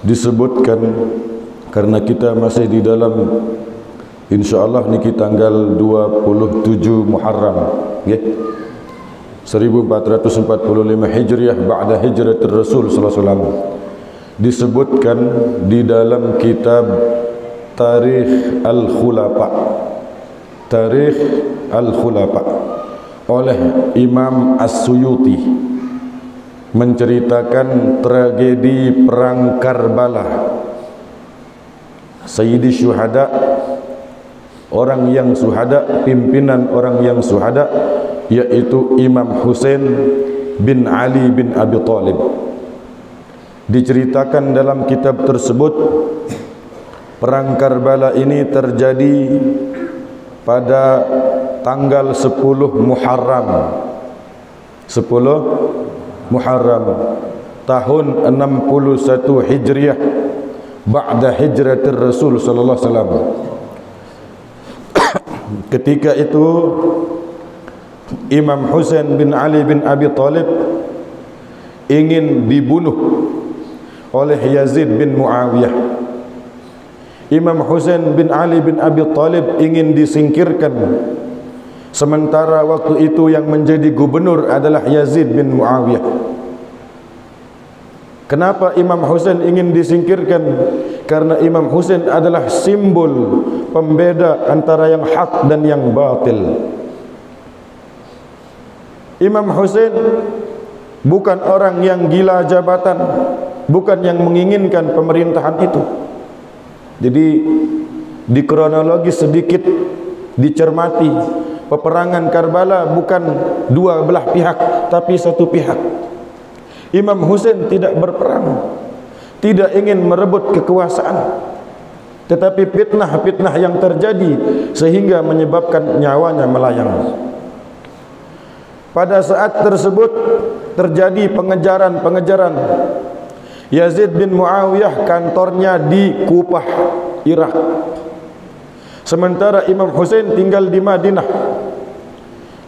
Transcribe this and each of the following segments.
disebutkan karena kita masih di dalam insyaallah niki tanggal 27 Muharram nggih 1445 Hijriah ba'da hijratir Rasul sallallahu alaihi wasallam, disebutkan di dalam kitab Tarikh Al-Khulafa, Tarikh Al-Khulafa oleh Imam As-Suyuti, menceritakan tragedi perang Karbala. Sayyidi Syuhada, orang yang syuhada, pimpinan orang yang syuhada, yaitu Imam Husain bin Ali bin Abi Thalib. Diceritakan dalam kitab tersebut, perang Karbala ini terjadi pada tanggal 10 Muharram, 10 Muharram tahun 61 Hijriah ba'da hijratir Rasul sallallahu alaihi wasallam. Ketika itu Imam Husain bin Ali bin Abi Thalib ingin dibunuh oleh Yazid bin Muawiyah. Imam Husain bin Ali bin Abi Thalib ingin disingkirkan, sementara waktu itu yang menjadi gubernur adalah Yazid bin Muawiyah. Kenapa Imam Husain ingin disingkirkan? Karena Imam Husain adalah simbol pembeda antara yang hak dan yang batil. Imam Husain bukan orang yang gila jabatan, bukan yang menginginkan pemerintahan itu. Jadi di kronologi sedikit dicermati, peperangan Karbala bukan dua belah pihak, tapi satu pihak. Imam Husain tidak berperang, tidak ingin merebut kekuasaan, tetapi fitnah-fitnah yang terjadi sehingga menyebabkan nyawanya melayang. Pada saat tersebut terjadi pengejaran-pengejaran. Yazid bin Muawiyah kantornya di Kufah, Irak. Sementara Imam Husain tinggal di Madinah.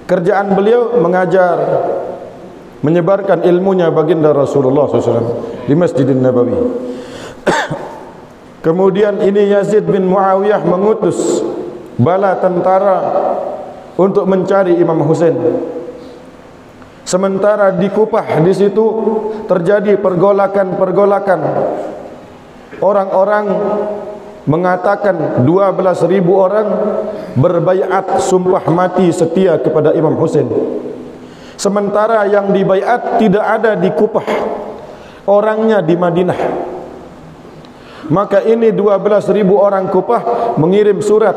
Kerjaan beliau mengajar, menyebarkan ilmunya baginda Rasulullah SAW di Masjidin Nabawi. Kemudian ini Yazid bin Muawiyah mengutus bala tentara untuk mencari Imam Husain. Sementara di Kufah, di situ terjadi pergolakan-pergolakan. Orang-orang mengatakan 12.000 orang berbaiat sumpah mati setia kepada Imam Husain. Sementara yang dibaiat tidak ada di Kufah, orangnya di Madinah. Maka ini 12.000 orang Kufah mengirim surat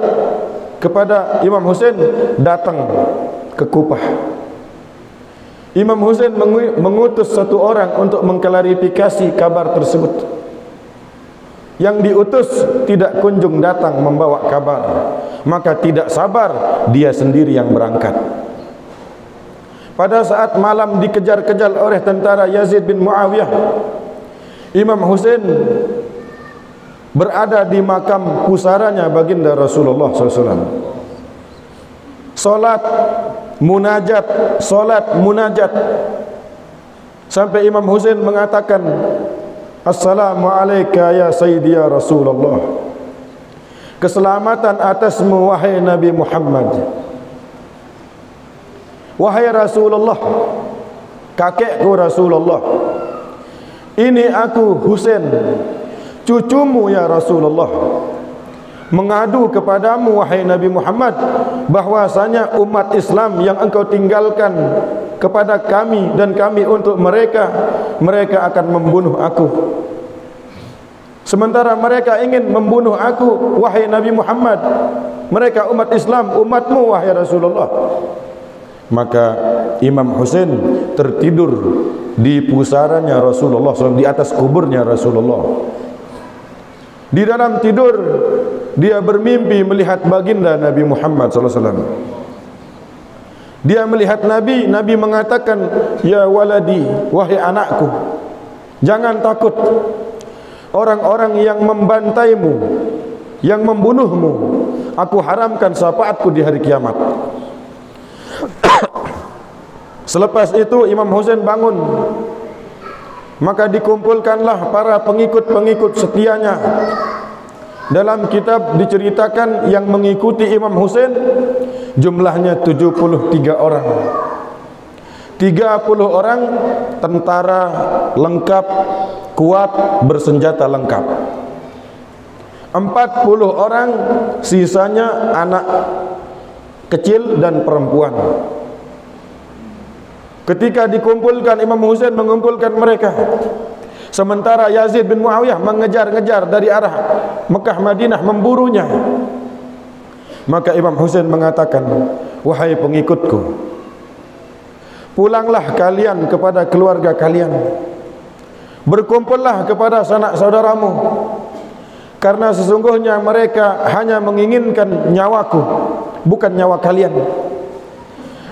kepada Imam Husain datang ke Kufah. Imam Husain mengutus satu orang untuk mengklarifikasi kabar tersebut. Yang diutus tidak kunjung datang membawa kabar, maka tidak sabar dia sendiri yang berangkat. Pada saat malam dikejar-kejar oleh tentara Yazid bin Muawiyah, Imam Husain berada di makam pusaranya baginda Rasulullah SAW. Solat munajat, solat munajat, sampai Imam Husain mengatakan, Assalamu alayka ya Sayyidi ya Rasulullah, keselamatan atasmu wahai Nabi Muhammad. Wahai Rasulullah, kakekku Rasulullah, ini aku Husain, cucumu ya Rasulullah, mengadu kepadamu wahai Nabi Muhammad bahwasanya umat Islam yang engkau tinggalkan kepada kami dan kami untuk mereka akan membunuh aku. Sementara mereka ingin membunuh aku wahai Nabi Muhammad, mereka umat Islam, umatmu wahai Rasulullah. Maka Imam Husain tertidur di pusarannya Rasulullah SAW, di atas kuburnya Rasulullah. Di dalam tidur dia bermimpi melihat baginda Nabi Muhammad SAW. Dia melihat Nabi, Nabi mengatakan, ya waladi, wahai anakku, jangan takut. Orang-orang yang membantaimu, yang membunuhmu, aku haramkan syafaatku di hari kiamat. Selepas itu Imam Husain bangun. Maka dikumpulkanlah para pengikut-pengikut setianya. Dalam kitab diceritakan yang mengikuti Imam Husain jumlahnya 73 orang. 30 orang tentara lengkap, kuat, bersenjata lengkap. 40 orang sisanya anak kecil dan perempuan. Ketika dikumpulkan, Imam Husain mengumpulkan mereka. Sementara Yazid bin Muawiyah mengejar-ngejar dari arah Mekah Madinah, memburunya. Maka Imam Husain mengatakan, wahai pengikutku, pulanglah kalian kepada keluarga kalian, berkumpullah kepada sanak saudaramu, karena sesungguhnya mereka hanya menginginkan nyawaku, bukan nyawa kalian.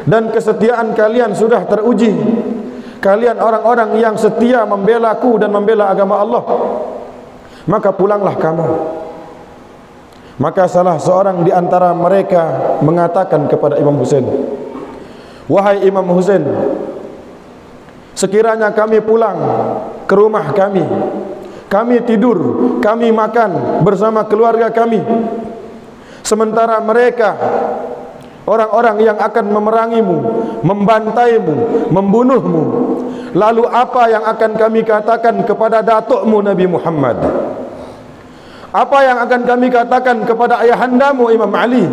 Dan kesetiaan kalian sudah teruji. Kalian orang-orang yang setia membelaku dan membela agama Allah. Maka pulanglah kamu. Maka salah seorang di antara mereka mengatakan kepada Imam Husain, wahai Imam Husain, sekiranya kami pulang ke rumah kami, kami tidur, kami makan bersama keluarga kami, sementara mereka orang-orang yang akan memerangimu, membantaimu, membunuhmu, lalu apa yang akan kami katakan kepada datukmu Nabi Muhammad? Apa yang akan kami katakan kepada ayahandamu Imam Ali?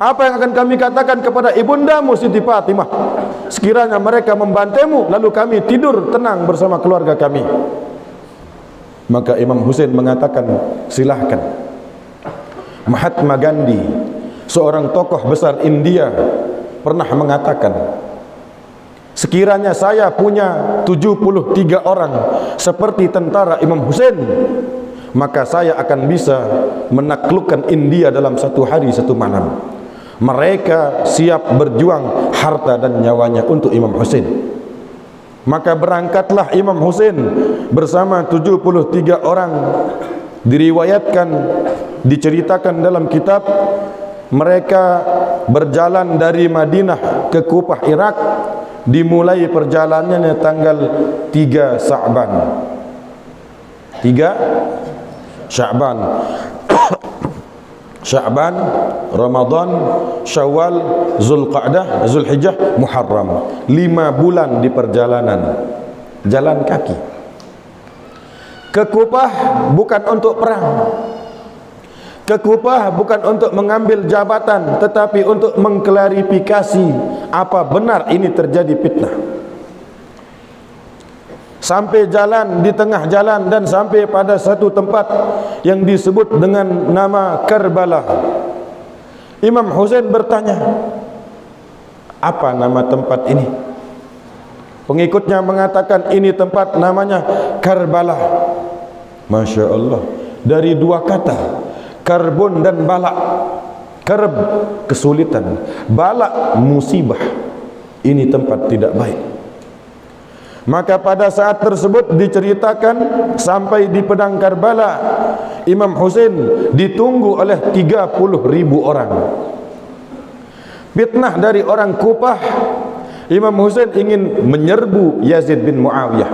Apa yang akan kami katakan kepada ibundamu Siti Fatimah? Sekiranya mereka membantaimu, lalu kami tidur tenang bersama keluarga kami. Maka Imam Husain mengatakan, silahkan. Mahatma Gandhi, seorang tokoh besar India, pernah mengatakan, sekiranya saya punya 73 orang seperti tentara Imam Husain, maka saya akan bisa menaklukkan India dalam satu hari satu malam. Mereka siap berjuang harta dan nyawanya untuk Imam Husain. Maka berangkatlah Imam Husain bersama 73 orang. Diriwayatkan, diceritakan dalam kitab, mereka berjalan dari Madinah ke Kufah, Irak. Dimulai perjalanannya tanggal 3 Sya'ban. 3 Sya'ban. Sya'ban, Ramadan, Syawal, Zulqa'dah, Zulhijjah, Muharram. 5 bulan di perjalanan, jalan kaki. Ke Kufah bukan untuk perang. Ke Kufah bukan untuk mengambil jabatan, tetapi untuk mengklarifikasi apa benar ini terjadi fitnah. Sampai jalan di tengah jalan dan sampai pada satu tempat yang disebut dengan nama Karbala. Imam Husain bertanya, apa nama tempat ini? Pengikutnya mengatakan, ini tempat namanya Karbala. Masya Allah, dari 2 kata, karbun dan balak. Karb, kesulitan, balak, musibah. Ini tempat tidak baik. Maka pada saat tersebut diceritakan sampai di Padang Karbala, Imam Husain ditunggu oleh 30.000 orang. Fitnah dari orang Kufah, Imam Husain ingin menyerbu Yazid bin Muawiyah.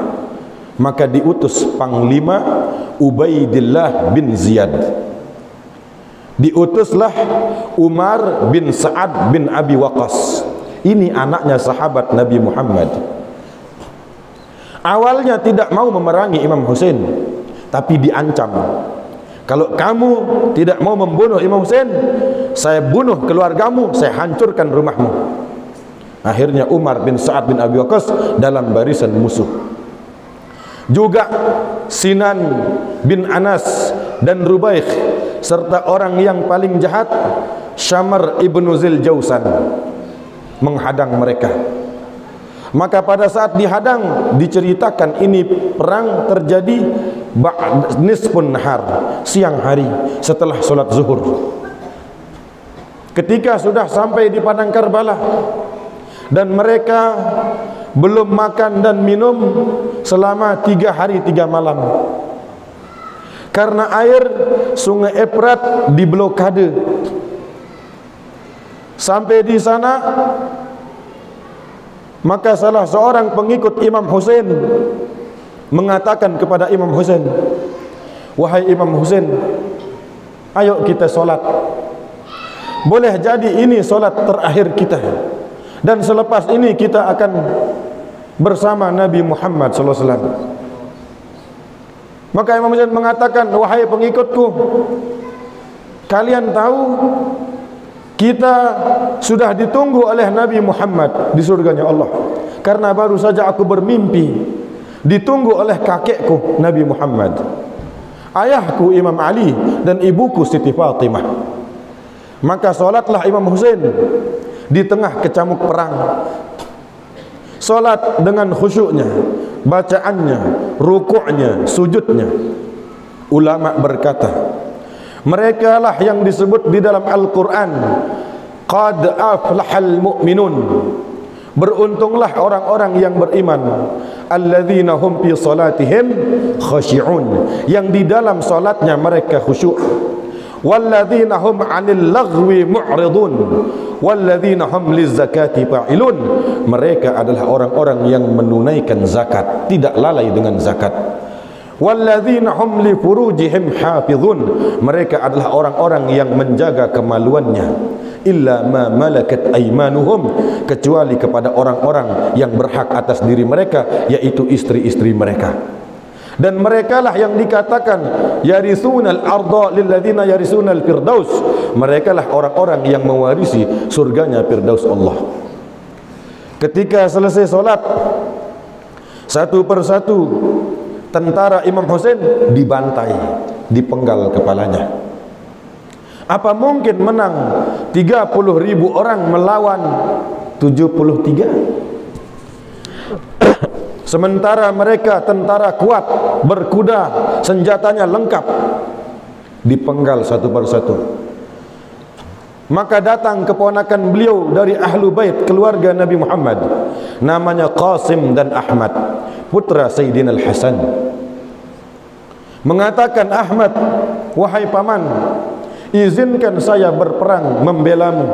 Maka diutus Panglima Ubaidillah bin Ziyad. Diutuslah Umar bin Sa'ad bin Abi Waqqas. Ini anaknya sahabat Nabi Muhammad. Awalnya tidak mau memerangi Imam Husain, tapi diancam, kalau kamu tidak mau membunuh Imam Husain, saya bunuh keluargamu, saya hancurkan rumahmu. Akhirnya Umar bin Sa'ad bin Abi Waqqas dalam barisan musuh. Juga Sinan bin Anas dan Rubaikh, serta orang yang paling jahat Syamar ibnu Zil Jausan menghadang mereka. Maka pada saat dihadang, diceritakan ini perang terjadi nisfun nahar, siang hari setelah solat zuhur. Ketika sudah sampai di Padang Karbala dan mereka belum makan dan minum selama 3 hari 3 malam, karena air sungai Efrat diblokade. Sampai di sana, maka salah seorang pengikut Imam Husain mengatakan kepada Imam Husain, wahai Imam Husain, ayo kita solat. Boleh jadi ini solat terakhir kita, dan selepas ini kita akan bersama Nabi Muhammad SAW. Maka Imam Husain mengatakan, wahai pengikutku, kalian tahu kita sudah ditunggu oleh Nabi Muhammad di surganya Allah, karena baru saja aku bermimpi ditunggu oleh kakekku Nabi Muhammad, ayahku Imam Ali, dan ibuku Siti Fatimah. Maka solatlah Imam Husain di tengah kecamuk perang. Solat dengan khusyuknya, bacaannya, rukuknya, sujudnya. Ulama berkata, mereka lah yang disebut di dalam Al-Quran, qad aflahal mu'minun, beruntunglah orang-orang yang beriman, alladzina hum fi salatihim khashi'un, yang di dalam salatnya mereka khusyuk, walladzina hum 'anil laghwi mu'ridun, walladzina hum lizakati fa'ilun, mereka adalah orang-orang yang menunaikan zakat, tidak lalai dengan zakat. Walladzina hum li furujihim hafizun, mereka adalah orang-orang yang menjaga kemaluannya. Illa ma malakat aymanuhum, kecuali kepada orang-orang yang berhak atas diri mereka, yaitu istri-istri mereka. Dan merekalah yang dikatakan yarisunal arda lilladzina yarisunal firdaus, merekalah orang-orang yang mewarisi surganya firdaus Allah. Ketika selesai solat, satu persatu tentara Imam Husain dibantai, dipenggal kepalanya. Apa mungkin menang 30.000 orang melawan 73? Sementara mereka tentara kuat, berkuda, senjatanya lengkap, dipenggal satu persatu. Maka datang keponakan beliau dari ahlu bait keluarga Nabi Muhammad, namanya Qasim dan Ahmad, putra Sayyidina Al-Hasan. Mengatakan Ahmad, wahai paman, izinkan saya berperang membelamu.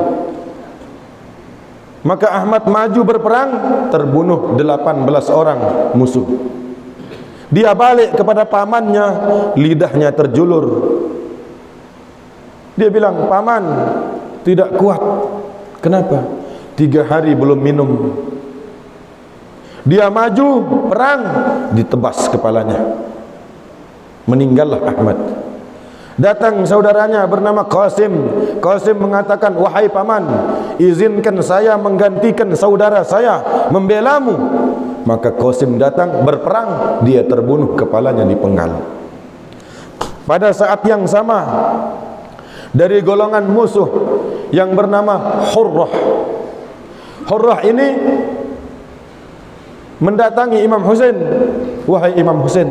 Maka Ahmad maju berperang, terbunuh 18 orang musuh. Dia balik kepada pamannya, lidahnya terjulur. Dia bilang, paman, tidak kuat. Kenapa? 3 hari belum minum. Dia maju perang, ditebas kepalanya, meninggallah Ahmad. Datang saudaranya bernama Qasim. Qasim mengatakan, wahai paman, izinkan saya menggantikan saudara saya membelamu. Maka Qasim datang berperang, dia terbunuh, kepalanya dipenggal. Pada saat yang sama, dari golongan musuh yang bernama Hurrah, Hurrah ini mendatangi Imam Husain, wahai Imam Husain,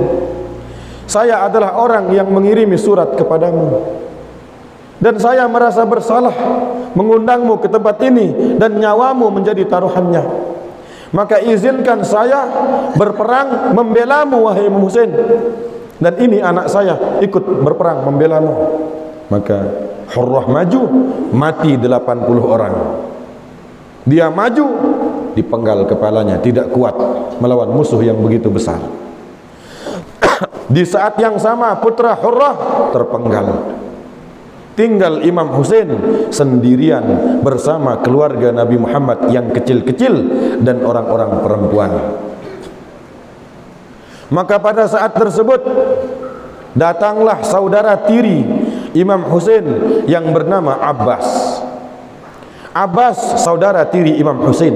saya adalah orang yang mengirimi surat kepadamu, dan saya merasa bersalah mengundangmu ke tempat ini dan nyawamu menjadi taruhannya. Maka izinkan saya berperang membelamu, wahai Imam Husain, dan ini anak saya ikut berperang membelamu. Maka Hurrah maju, mati 80 orang. Dia maju, dipenggal kepalanya, tidak kuat melawan musuh yang begitu besar. Di saat yang sama putra Hurrah terpenggal. Tinggal Imam Husain sendirian bersama keluarga Nabi Muhammad yang kecil-kecil dan orang-orang perempuan. Maka pada saat tersebut datanglah saudara tiri Imam Husain yang bernama Abbas. Abbas saudara tiri Imam Husain.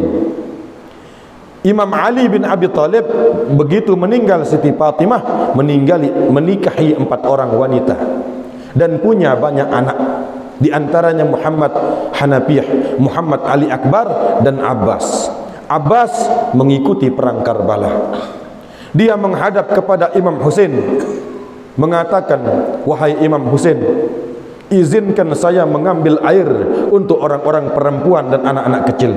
Imam Ali bin Abi Thalib begitu meninggal Siti Fatimah, menikahi 4 orang wanita dan punya banyak anak, di antaranya Muhammad Hanafiyah, Muhammad Ali Akbar, dan Abbas. Abbas mengikuti perang Karbala. Dia menghadap kepada Imam Husain mengatakan, wahai Imam Husain, izinkan saya mengambil air untuk orang-orang perempuan dan anak-anak kecil.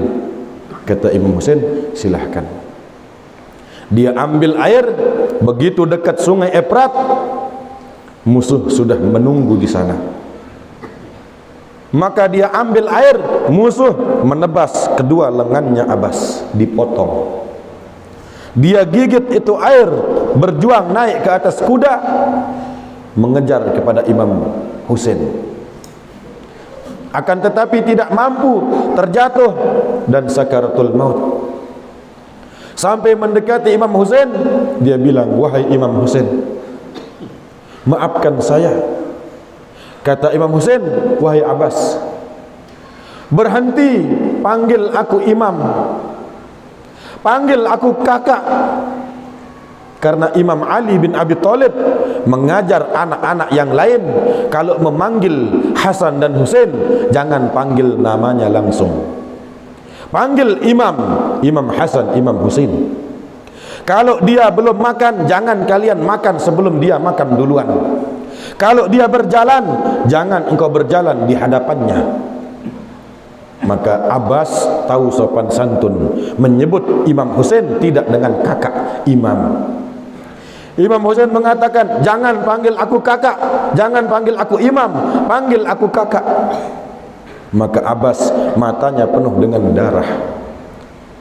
Kata Imam Husain, silahkan. Dia ambil air, begitu dekat sungai Efrat, musuh sudah menunggu di sana. Maka dia ambil air, musuh menebas kedua lengannya Abbas, dipotong. Dia gigit itu air, berjuang naik ke atas kuda mengejar kepada Imam Husain. Akan tetapi tidak mampu, terjatuh dan sakaratul maut. Sampai mendekati Imam Husain, dia bilang, "Wahai Imam Husain, maafkan saya." Kata Imam Husain, "Wahai Abbas, berhenti panggil aku imam, panggil aku kakak." Karena Imam Ali bin Abi Thalib mengajar anak-anak yang lain, kalau memanggil Hasan dan Husain, jangan panggil namanya langsung, panggil imam, Imam Hasan, Imam Husain. Kalau dia belum makan, jangan kalian makan sebelum dia makan duluan. Kalau dia berjalan, jangan engkau berjalan di hadapannya. Maka Abbas tahu sopan santun, menyebut Imam Husain tidak dengan kakak, imam. Imam Husain mengatakan, "Jangan panggil aku kakak, jangan panggil aku imam, panggil aku kakak." Maka Abbas matanya penuh dengan darah.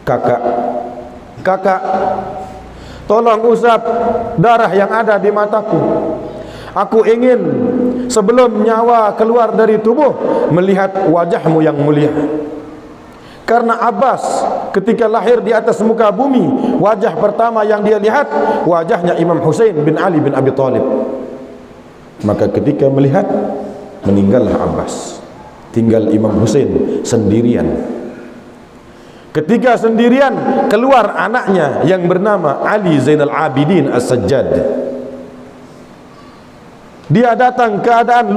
"Kakak, kakak, tolong usap darah yang ada di mataku. Aku ingin sebelum nyawa keluar dari tubuh melihat wajahmu yang mulia." Karena Abbas ketika lahir di atas muka bumi, wajah pertama yang dia lihat wajahnya Imam Husain bin Ali bin Abi Thalib. Maka ketika melihat, meninggallah Abbas, tinggal Imam Husain sendirian. Ketika sendirian, keluar anaknya yang bernama Ali Zainal Abidin As-Sajjad. Dia datang keadaan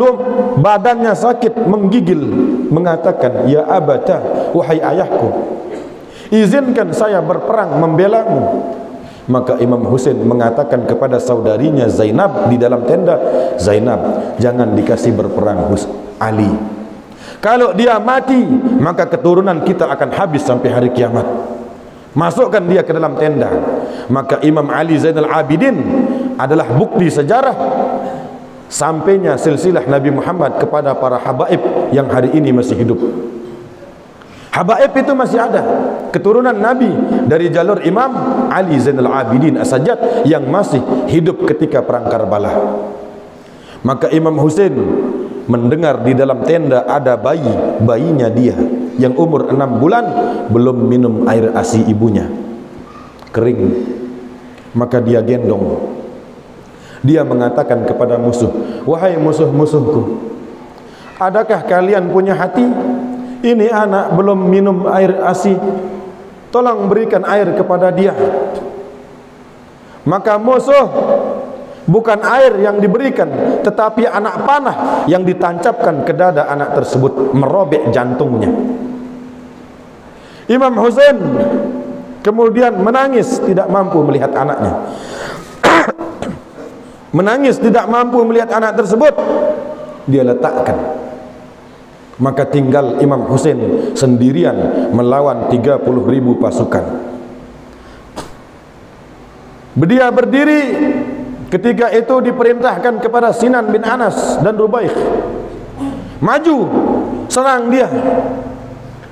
badannya sakit, menggigil, mengatakan, "Ya abata, wahai ayahku, izinkan saya berperang membelamu." Maka Imam Husain mengatakan kepada saudarinya Zainab di dalam tenda, "Zainab, jangan dikasih berperang Ali. Kalau dia mati, maka keturunan kita akan habis sampai hari kiamat. Masukkan dia ke dalam tenda." Maka Imam Ali Zainal Abidin adalah bukti sejarah sampainya silsilah Nabi Muhammad kepada para habaib yang hari ini masih hidup. Habaib itu masih ada, keturunan Nabi dari jalur Imam Ali Zainal Abidin As-Sajjad yang masih hidup ketika perang Karbala. Maka Imam Husain mendengar di dalam tenda ada bayinya dia yang umur 6 bulan belum minum air ASI ibunya, kering. Maka dia gendong. Dia mengatakan kepada musuh, "Wahai musuh-musuhku, adakah kalian punya hati? Ini anak belum minum air ASI, tolong berikan air kepada dia." Maka musuh bukan air yang diberikan, tetapi anak panah yang ditancapkan ke dada anak tersebut, merobek jantungnya. Imam Husain kemudian menangis, tidak mampu melihat anaknya. Menangis tidak mampu melihat anak tersebut, dia letakkan. Maka tinggal Imam Husain sendirian melawan 30.000 pasukan. Dia berdiri ketika itu diperintahkan kepada Sinan bin Anas dan Rubaih, "Maju, serang dia,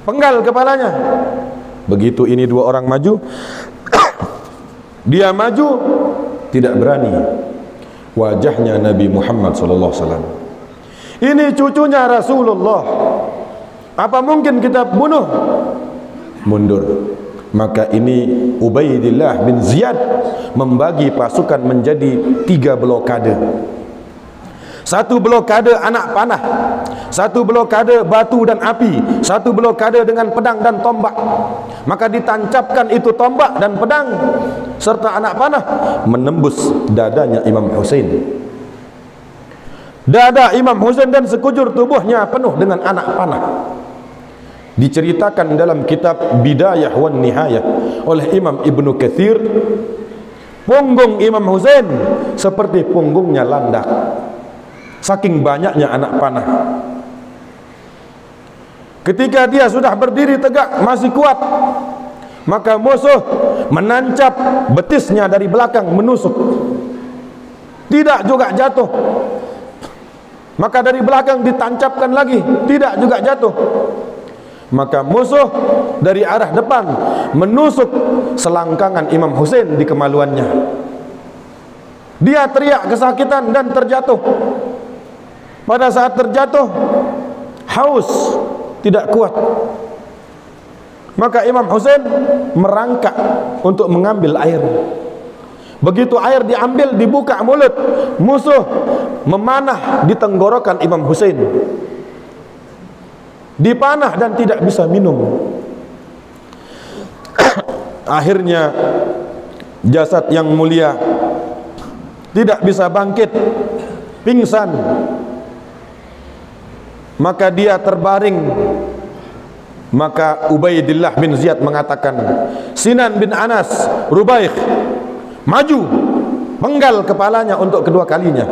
penggal kepalanya." Begitu ini dua orang maju, dia maju, tidak berani. Wajahnya Nabi Muhammad SAW. Ini cucunya Rasulullah, apa mungkin kita bunuh? Mundur. Maka ini Ubaidillah bin Ziyad membagi pasukan menjadi 3 blokade. 1 blokade anak panah, 1 blokade batu dan api, 1 blokade dengan pedang dan tombak. Maka ditancapkan itu tombak dan pedang serta anak panah menembus dadanya Imam Husain. Dada Imam Husain dan sekujur tubuhnya penuh dengan anak panah. Diceritakan dalam kitab Bidayah wan Nihayah oleh Imam Ibnu Katsir, punggung Imam Husain seperti punggungnya landak, saking banyaknya anak panah. Ketika dia sudah berdiri tegak masih kuat, maka musuh menancap betisnya dari belakang, menusuk, tidak juga jatuh. Maka dari belakang ditancapkan lagi, tidak juga jatuh. Maka musuh dari arah depan menusuk selangkangan Imam Husain di kemaluannya. Dia teriak kesakitan dan terjatuh. Pada saat terjatuh, haus, tidak kuat. Maka Imam Husain merangkak untuk mengambil air. Begitu air diambil, dibuka mulut, musuh memanah di tenggorokan Imam Husain. Dipanah dan tidak bisa minum. Akhirnya jasad yang mulia tidak bisa bangkit, pingsan. Maka dia terbaring. Maka Ubaidillah bin Ziyad mengatakan, Sinan bin Anas, Rubaikh, maju, penggal kepalanya untuk kedua kalinya.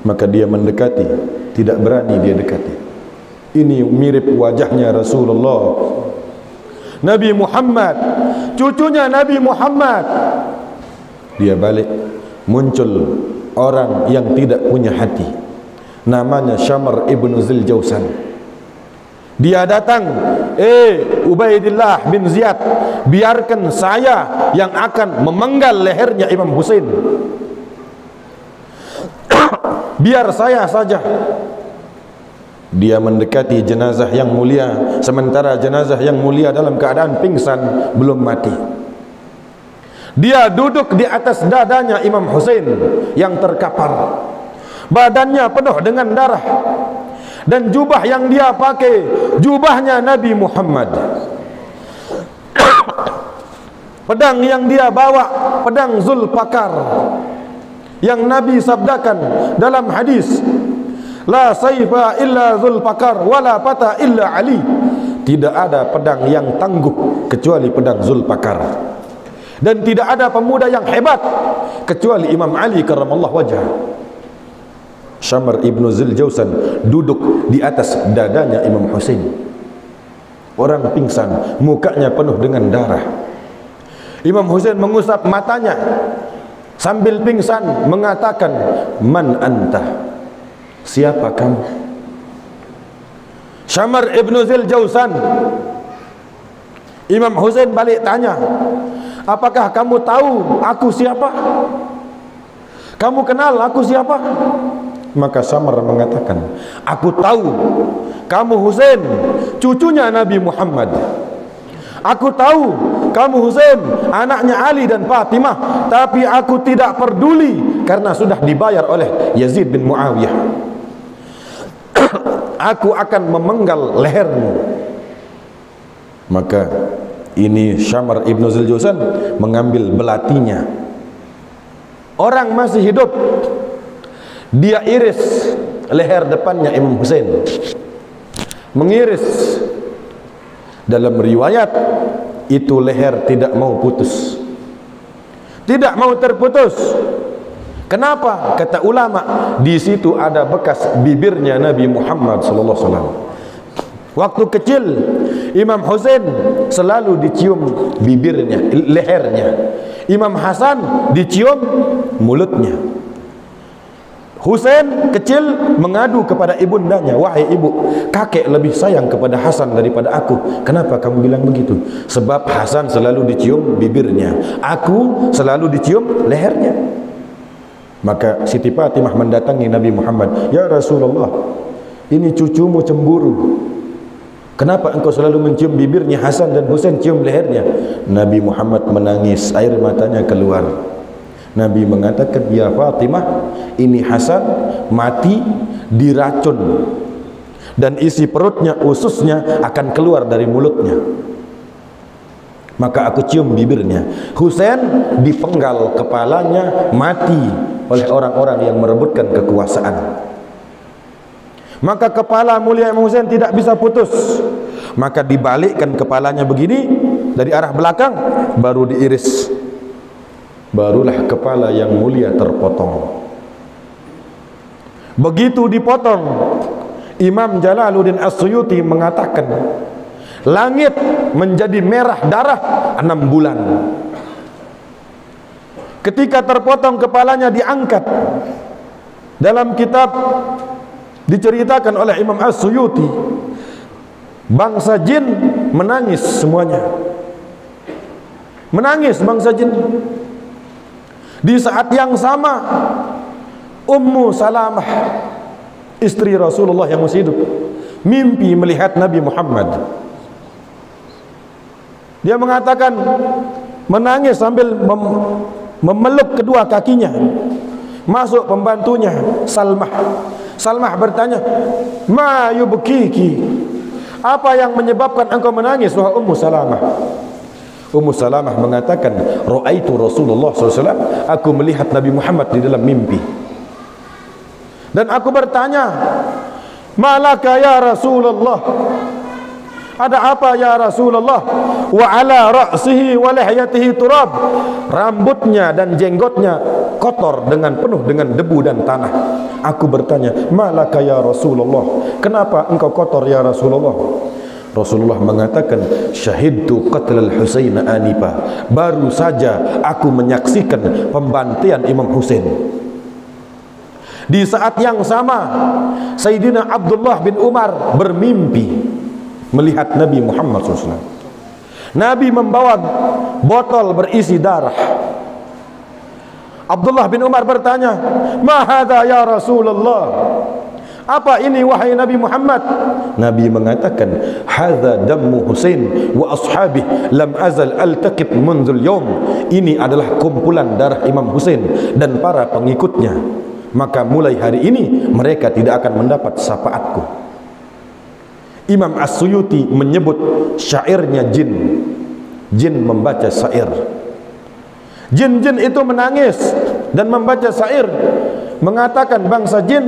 Maka dia mendekati, tidak berani dia dekati. Ini mirip wajahnya Rasulullah, Nabi Muhammad, cucunya Nabi Muhammad. Dia balik, muncul orang yang tidak punya hati, namanya Syamr ibn Ziljausan. Dia datang, Ubaidillah bin Ziyad, biarkan saya yang akan memenggal lehernya Imam Husain. Biar saya saja. Dia mendekati jenazah yang mulia, sementara jenazah yang mulia dalam keadaan pingsan, belum mati. Dia duduk di atas dadanya Imam Husain yang terkapar. Badannya penuh dengan darah. Dan jubah yang dia pakai, jubahnya Nabi Muhammad. Pedang yang dia bawa, pedang Zulpakar, yang Nabi sabdakan dalam hadis, La sayfa illa Zulpakar, wala fata illa Ali. Tidak ada pedang yang tangguh kecuali pedang Zulpakar. Dan tidak ada pemuda yang hebat kecuali Imam Ali karramallahu wajhah. Syamr ibn Ziljausan duduk di atas dadanya Imam Husain. Orang pingsan, mukanya penuh dengan darah. Imam Husain mengusap matanya sambil pingsan, mengatakan, Man anta? Siapa kamu? Syamr ibn Ziljausan. Imam Husain balik tanya, apakah kamu tahu aku siapa? Kamu kenal aku siapa? Maka Syamr mengatakan, aku tahu kamu Husain, cucunya Nabi Muhammad. Aku tahu kamu Husain, anaknya Ali dan Fatimah. Tapi aku tidak peduli karena sudah dibayar oleh Yazid bin Muawiyah. Aku akan memenggal lehermu. Maka ini Syamr ibn Ziljausan mengambil belatinya. Orang masih hidup, dia iris leher depannya Imam Husain, mengiris. Dalam riwayat itu leher tidak mau putus, tidak mau terputus. Kenapa? Kata ulama, di situ ada bekas bibirnya Nabi Muhammad sallallahu alaihi wasallam. Waktu kecil Imam Husain selalu dicium bibirnya, lehernya. Imam Hasan dicium mulutnya. Husain kecil mengadu kepada ibundanya, wahai ibu, kakek lebih sayang kepada Hasan daripada aku. Kenapa kamu bilang begitu? Sebab Hasan selalu dicium bibirnya, aku selalu dicium lehernya. Maka Siti Fatimah mendatangi Nabi Muhammad, ya Rasulullah, ini cucumu cemburu. Kenapa engkau selalu mencium bibirnya Hasan dan Husain cium lehernya? Nabi Muhammad menangis, air matanya keluar. Nabi mengatakan, ya Fatimah, ini Hasan mati diracun dan isi perutnya, ususnya akan keluar dari mulutnya. Maka aku cium bibirnya. Husain dipenggal kepalanya, mati oleh orang-orang yang merebutkan kekuasaan. Maka kepala mulia Imam Husain tidak bisa putus. Maka dibalikkan kepalanya begini dari arah belakang, baru diiris. Barulah kepala yang mulia terpotong. Begitu dipotong, Imam Jalaluddin As-Suyuti mengatakan, langit menjadi merah darah 6 bulan. Ketika terpotong kepalanya diangkat. Dalam kitab diceritakan oleh Imam As-Suyuti, bangsa jin menangis semuanya. Menangis bangsa jin. Di saat yang sama, Ummu Salamah, istri Rasulullah yang masih hidup, mimpi melihat Nabi Muhammad. Dia mengatakan, menangis sambil memeluk kedua kakinya. Masuk pembantunya, Salmah. Salmah bertanya, "Ma yubkiki?" Apa yang menyebabkan engkau menangis, wahai Ummu Salamah? Ummu Salamah mengatakan, "Ra'aitu Rasulullah SAW, aku melihat Nabi Muhammad di dalam mimpi. Dan aku bertanya, malaka ya Rasulullah? Ada apa ya Rasulullah? Wa ala ra'sihi wa lihyatihi turab." Rambutnya dan jenggotnya kotor dengan penuh dengan debu dan tanah. Aku bertanya, malaka ya Rasulullah? Kenapa engkau kotor ya Rasulullah? Rasulullah mengatakan, syahidtu qatl al-Husain anifa. Baru saja aku menyaksikan pembantian Imam Husain. Di saat yang sama, Sayyidina Abdullah bin Umar bermimpi melihat Nabi Muhammad SAW. Nabi membawa botol berisi darah. Abdullah bin Umar bertanya, "Ma hadha ya Rasulullah?" Apa ini wahai Nabi Muhammad? Nabi mengatakan, "Hadza dammu Husain wa ashabi lam azal altaqit mundzul yawm." Ini adalah kumpulan darah Imam Husain dan para pengikutnya. Maka mulai hari ini mereka tidak akan mendapat syafaatku. Imam As-Suyuti menyebut syairnya jin. Jin membaca syair. Jin-jin itu menangis dan membaca syair, mengatakan bangsa jin,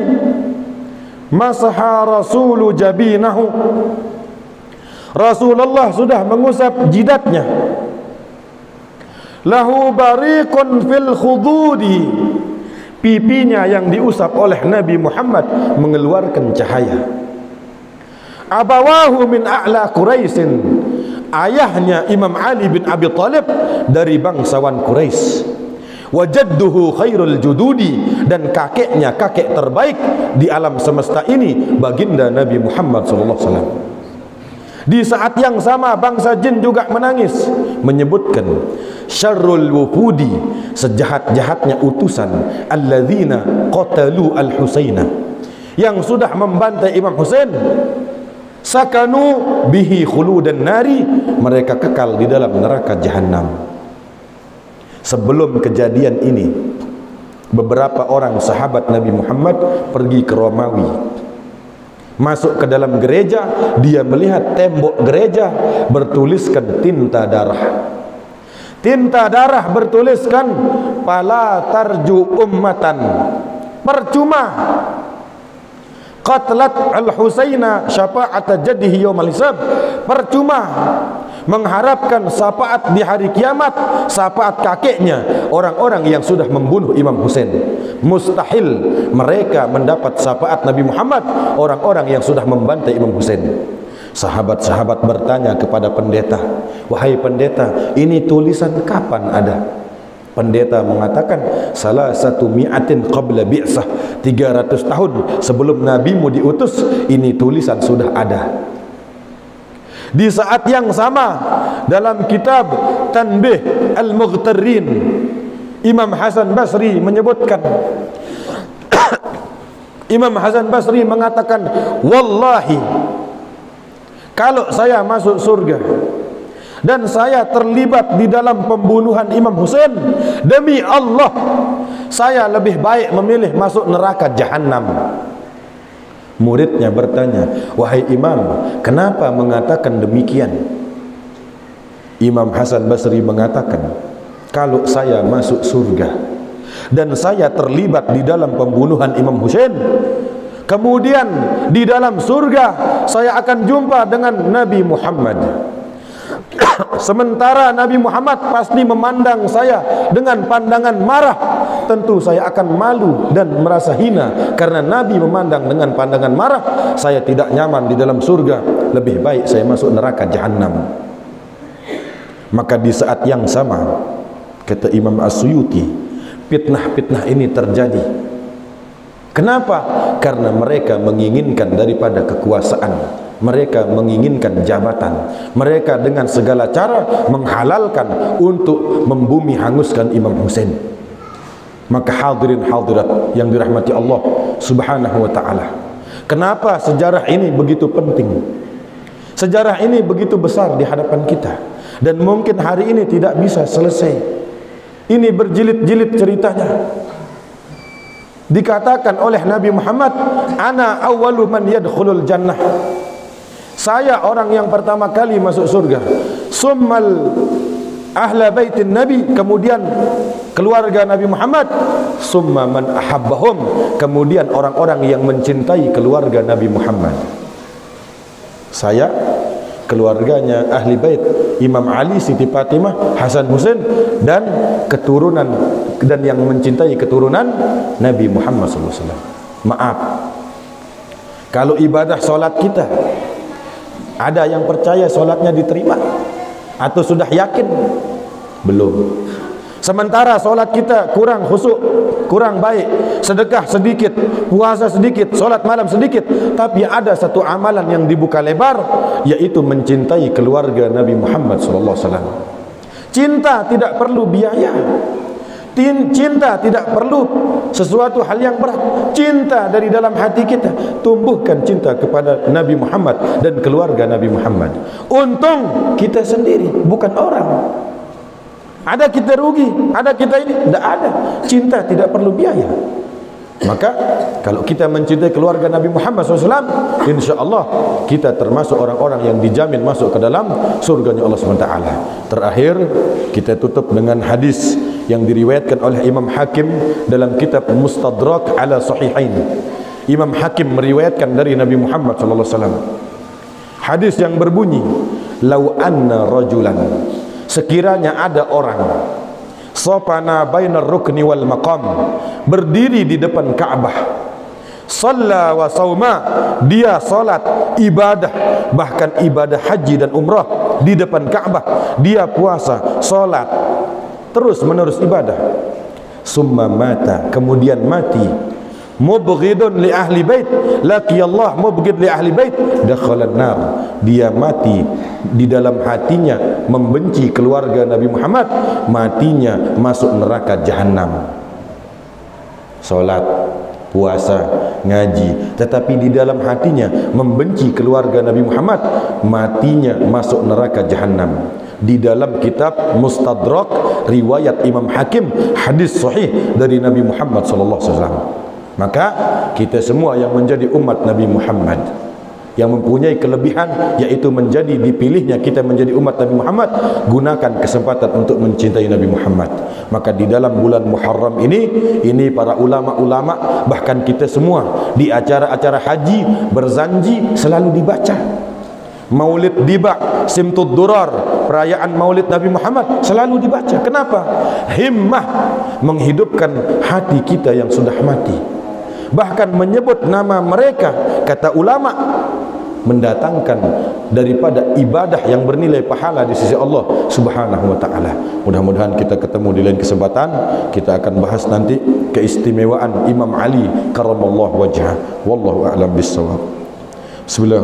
masaha rasulu jabinahu. Rasulullah sudah mengusap jidatnya. Lahu bariqun fil khududi. Pipinya yang diusap oleh Nabi Muhammad mengeluarkan cahaya. Abawahu min a'la Quraisyin. Ayahnya Imam Ali bin Abi Thalib dari bangsawan Quraisy. Wajadduhu khairul jududi, dan kakeknya kakek terbaik di alam semesta ini, baginda Nabi Muhammad SAW. Di saat yang sama bangsa jin juga menangis, menyebutkan syarrul wufudi, sejahat-jahatnya utusan, alladzina qatalu al-Husaina, yang sudah membantai Imam Husain. Sakanu bihi khuludan nari, mereka kekal di dalam neraka jahanam. Sebelum kejadian ini, beberapa orang sahabat Nabi Muhammad pergi ke Romawi. Masuk ke dalam gereja, dia melihat tembok gereja bertuliskan tinta darah. Tinta darah bertuliskan, "Fala tarju ummatan." Percuma qatlat al-Husaina syafa'ata jadihi yaumal hisab. Percuma mengharapkan syafaat di hari kiamat, syafaat kakeknya, orang-orang yang sudah membunuh Imam Husain. Mustahil mereka mendapat syafaat Nabi Muhammad, orang-orang yang sudah membantai Imam Husain. Sahabat-sahabat bertanya kepada pendeta, "Wahai pendeta, ini tulisan kapan ada?" Pendeta mengatakan, salah satu mi'atin qabla bi'sah, 300 tahun sebelum nabimu diutus, ini tulisan sudah ada. Di saat yang sama, dalam kitab Tanbih Al-Mughtarrin, Imam Hasan Basri menyebutkan, Imam Hasan Basri mengatakan, wallahi, kalau saya masuk surga dan saya terlibat di dalam pembunuhan Imam Husain, demi Allah, saya lebih baik memilih masuk neraka jahanam. Muridnya bertanya, "Wahai Imam, kenapa mengatakan demikian?" Imam Hasan Basri mengatakan, kalau saya masuk surga dan saya terlibat di dalam pembunuhan Imam Husain, kemudian di dalam surga saya akan jumpa dengan Nabi Muhammad. Sementara Nabi Muhammad pasti memandang saya dengan pandangan marah, tentu saya akan malu dan merasa hina karena Nabi memandang dengan pandangan marah. Saya tidak nyaman di dalam surga, lebih baik saya masuk neraka jahanam. Maka di saat yang sama, kata Imam As-Suyuti, fitnah-fitnah ini terjadi. Kenapa? Karena mereka menginginkan daripada kekuasaan, mereka menginginkan jabatan, mereka dengan segala cara menghalalkan untuk membumi hanguskan Imam Husain. Maka hadirin hadirat yang dirahmati Allah Subhanahu wa ta'ala, kenapa sejarah ini begitu penting? Sejarah ini begitu besar di hadapan kita, dan mungkin hari ini tidak bisa selesai. Ini berjilid-jilid ceritanya. Dikatakan oleh Nabi Muhammad, ana awwalu man yadkhulul jannah, saya orang yang pertama kali masuk surga. Summal ahla baitin Nabi, kemudian keluarga Nabi Muhammad. Summa man ahabbahum, kemudian orang-orang yang mencintai keluarga Nabi Muhammad. Saya keluarganya ahli bait Imam Ali, Siti Fatimah, Hasan Husain, dan keturunan, dan yang mencintai keturunan Nabi Muhammad SAW. Maaf, kalau ibadah solat kita, ada yang percaya solatnya diterima atau sudah yakin? Belum. Sementara solat kita kurang khusyuk, kurang baik, sedekah sedikit, puasa sedikit, solat malam sedikit, tapi ada satu amalan yang dibuka lebar, yaitu mencintai keluarga Nabi Muhammad SAW. Cinta tidak perlu biaya, cinta tidak perlu sesuatu hal yang berat. Cinta dari dalam hati kita, tumbuhkan cinta kepada Nabi Muhammad dan keluarga Nabi Muhammad. Untung kita sendiri, bukan orang. Ada kita rugi, ada kita ini, tidak ada. Cinta tidak perlu biaya. Maka kalau kita mencintai keluarga Nabi Muhammad SAW, insya Allah kita termasuk orang-orang yang dijamin masuk ke dalam surganya Allah SWT. Terakhir kita tutup dengan hadis yang diriwayatkan oleh Imam Hakim dalam kitab Mustadrak ala Sahihain. Imam Hakim meriwayatkan dari Nabi Muhammad SAW, hadis yang berbunyi, lau anna rajulan, sekiranya ada orang, sofana bainar rukni wal maqam, berdiri di depan Ka'bah, shalla wa sauma, dia salat, ibadah, bahkan ibadah haji dan umrah di depan Ka'bah, dia puasa, salat, terus menerus ibadah, summa mata, kemudian mati, mubghidun li ahli bait, laqiyallah mubghid li ahli bait, dakhalan nar, dia mati di dalam hatinya membenci keluarga Nabi Muhammad, matinya masuk neraka jahanam. Salat, puasa, ngaji, tetapi di dalam hatinya membenci keluarga Nabi Muhammad, matinya masuk neraka jahanam. Di dalam kitab Mustadrak riwayat Imam Hakim, hadis sahih dari Nabi Muhammad SAW. Maka kita semua yang menjadi umat Nabi Muhammad, yang mempunyai kelebihan, yaitu menjadi dipilihnya kita menjadi umat Nabi Muhammad, gunakan kesempatan untuk mencintai Nabi Muhammad. Maka di dalam bulan Muharram ini para ulama-ulama, bahkan kita semua di acara-acara haji berzanji selalu dibaca Maulid Diba, Simtud Durar, perayaan Maulid Nabi Muhammad selalu dibaca. Kenapa? Himmah, menghidupkan hati kita yang sudah mati. Bahkan menyebut nama mereka, kata ulama, mendatangkan daripada ibadah yang bernilai pahala di sisi Allah Subhanahu wa ta'ala. Mudah-mudahan kita ketemu di lain kesempatan. Kita akan bahas nanti keistimewaan Imam Ali karramallahu wajhah. Wallahu a'lam bissawab. Bismillah.